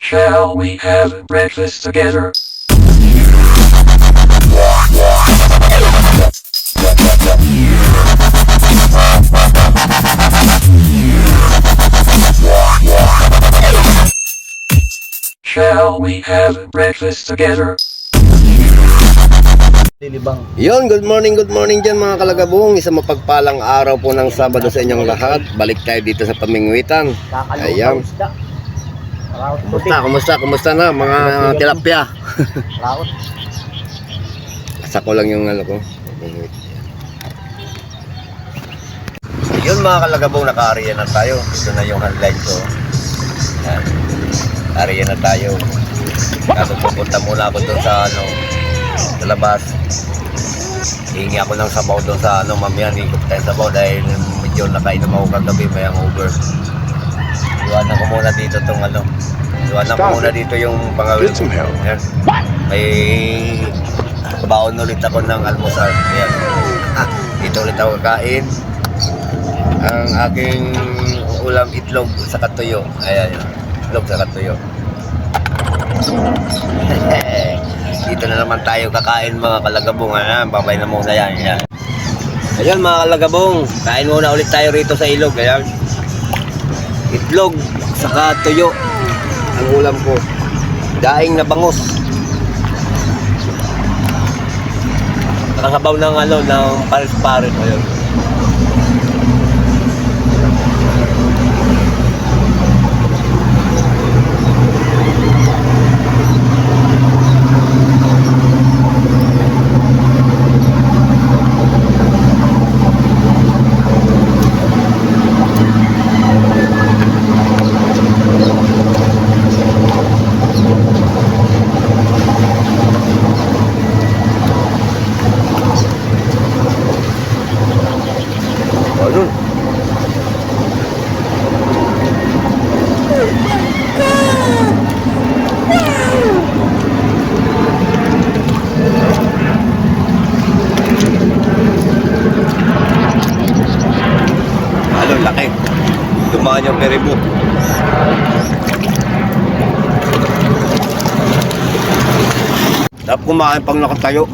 Shall we have breakfast together? Shall we have breakfast together? Yon, good morning dyan mga kalagabong. Isang mapagpalang araw po ng Sabado sa inyong lahat. Balik tayo dito sa Pamingwitan. Ayan. Kumusta na mga tilapia? Asa ko lang yung ano ko. Yun mga kalagabong, naka-area na tayo. Ito na yung handline ko. Ayan. Area na tayo. Kaso pupunta muna ako doon sa ano, sa labas. Hihingi ako ng sabaw doon sa ano, mamaya ikot tayo sabaw dahil medyo nakainom ako kagabi, may hangover. Iwanan ko muna dito tong ano. Iwanan ko muna dito yung pangawin ko. Ayan. May baon ulit ako ng almusal. Ayan. Dito ulit ako kakain. Ang aking ulam, itlog sa katuyo. Ayan. Itlog sa katuyo. Dito na naman tayo kakain mga kalagabong. Babay na muna yan. Ayan mga kalagabong, kain muna ulit tayo rito sa ilog. Ayan. Itlog saka tuyo ang ulam ko. Daing na bangus. Nakasabaw ng ano, ng pares-pares. Ayan. Laki. Dumaan yung peribo. Dapat kumain pang nakatayo.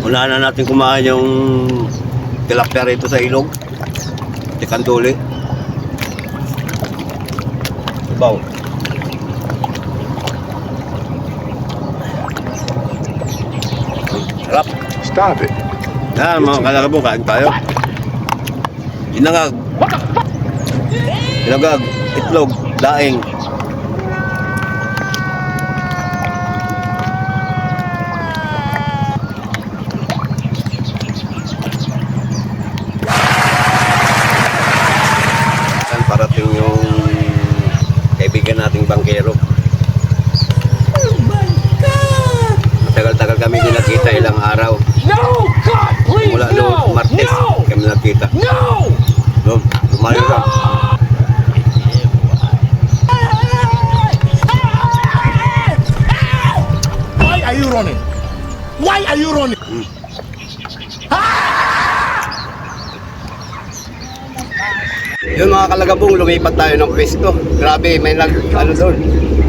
Unahan na natin kumain yung tilapia rito sa ilog. Tikanduli. Baw. Sarap. Stop it. Yan mga kalagabong, kain tayo. Inangag. Inangag, itlog, daing. Saan parating yung kaibigan nating bangkero. Matagal-tagal kami din nakita, ilang araw. No, God, please, Mula no, noong Martes no, kami nakita. no, Doon, lumayo ka. Why are you running? Why are you running? Yun mga kalagabong, lumipat tayo ng pwesto. Grabe, may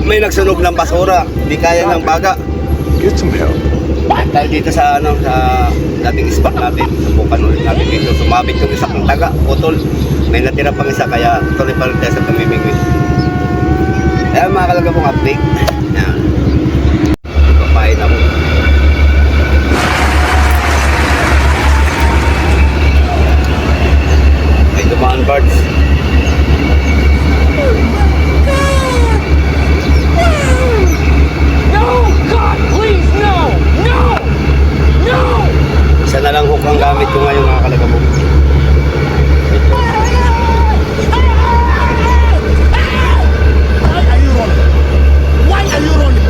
may nagsunog ng basura. Di kaya ng baga. Get some help. Tayo dito sa ano, sa dating spot natin. Subukan ulit natin dito. Sumabit yung isa kong taga, putol. May natira pang isa, kaya tuloy pa rin tayo sa Pamimingwit. Ayan mga kalagabong, update. Ayan. Papain ako. May dumaan birds. No, God, please, no, no, no. Isa na lang hook ang gamit ko ngayon mga kalagabong. Why are you running? Why are you running?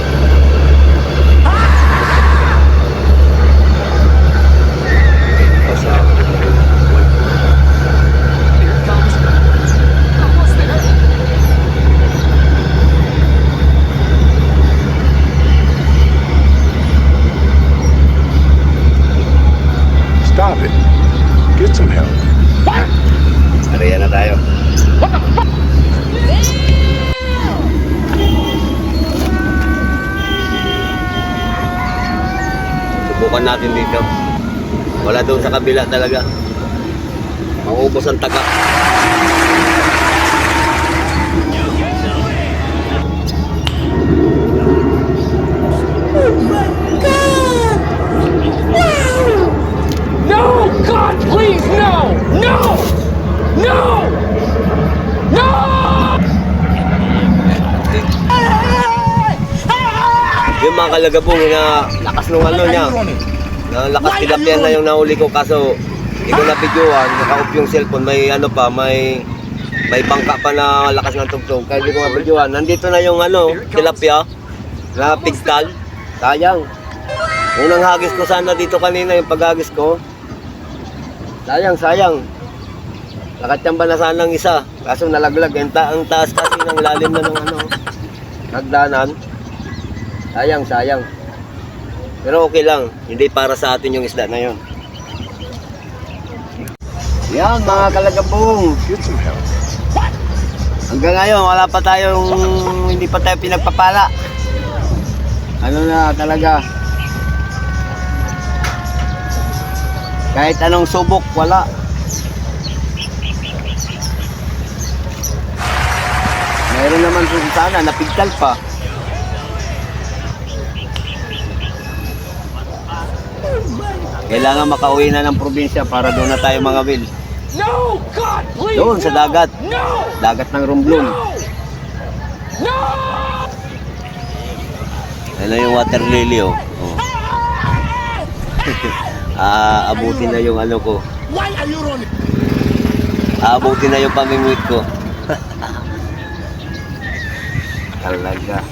iwan natin dito. Wala doon sa kabila talaga. Maubos ang taga. No! God, please, no! No! No! No! Yung mga kalagabong na lakas nung ano niya. Na lakas tilapia na yung nahuli ko kaso hindi ko na-videoan. Naka-off yung cellphone. May ano pa, may bangka pa na lakas ng tugtog. Kaya hindi ko na-videoan. Nandito na yung ano, tilapia na pigtal. Sayang. Unang hagis ko sana dito kanina yung paghagis ko. Sayang. Nakachamba na sana ng isa. Kaso nalaglag. Ang taas kasi ng lalim na ng ano, nagdanan. Sayang. Pero okay lang. Hindi para sa atin yung isda na yun. Yan mga kalagabong. Get some help. Hanggang ngayon wala pa tayong, hindi pa tayo pinagpapala. Ano na talaga. Kahit anong subok, wala. Mayroon naman sana, napigtal pa. Kailangan makauwi na ng probinsya para doon na tayo mga Will. No! God, please! Doon sa dagat. No! Dagat ng Romblon. No! Ano yung water lily oh. Abutin na yung ano ko. Why are you running? Abutin na yung pamingwit ko. Talaga.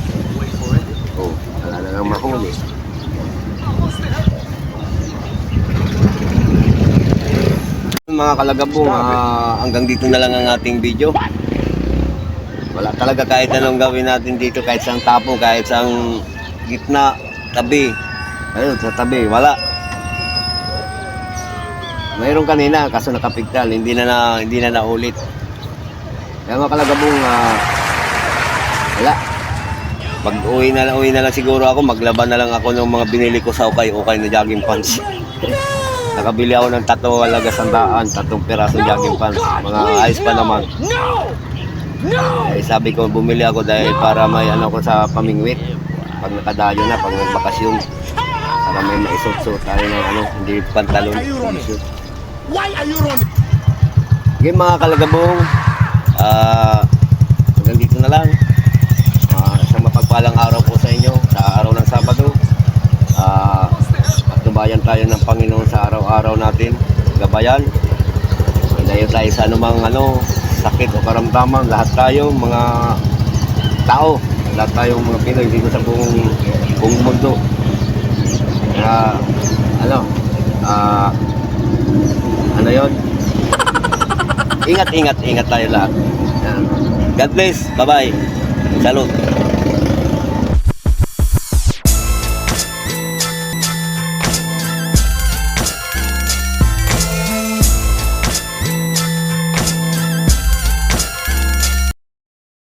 Oh, wala na nang mahuli. Mga kalagabong, hanggang dito na lang ang ating video. Wala talaga kahit anong gawin natin dito, kahit sang tapo, kahit sang gitna, tabi. Ayun, sa tabi, wala. Mayroon kanina, kaso nakapigtal, hindi na naulit. Kaya mga kalagabong, wala. Pag uwi na lang siguro ako, maglaban na lang ako ng mga binili ko sa ukay-ukay na jogging pants. Nakabili ako ng 3 pirasong jogging pants. Mga ayos pa naman. No! No! Eh, sabi ko, bumili ako dahil para may ano ko sa pamingwit. Pag nakadayo na, pag nagbakasyon. Para may maisot-sot tayo ng ano, hindi pantalon. Why are you running? Okay mga kalagabong, hanggang dito na lang. Isang mapagpalang araw po sa inyo, sa araw ng Sabado. Patnubayan tayo ng Panginoon sa araw-araw natin. Gabayan. Ilayo tayo sa anumang sakit o karamdaman. Lahat tayo, mga tao. Lahat tayong mga Pinoy dito sa buong mundo. Ano yun? Ingat tayo lahat. God bless. Bye-bye. Salute.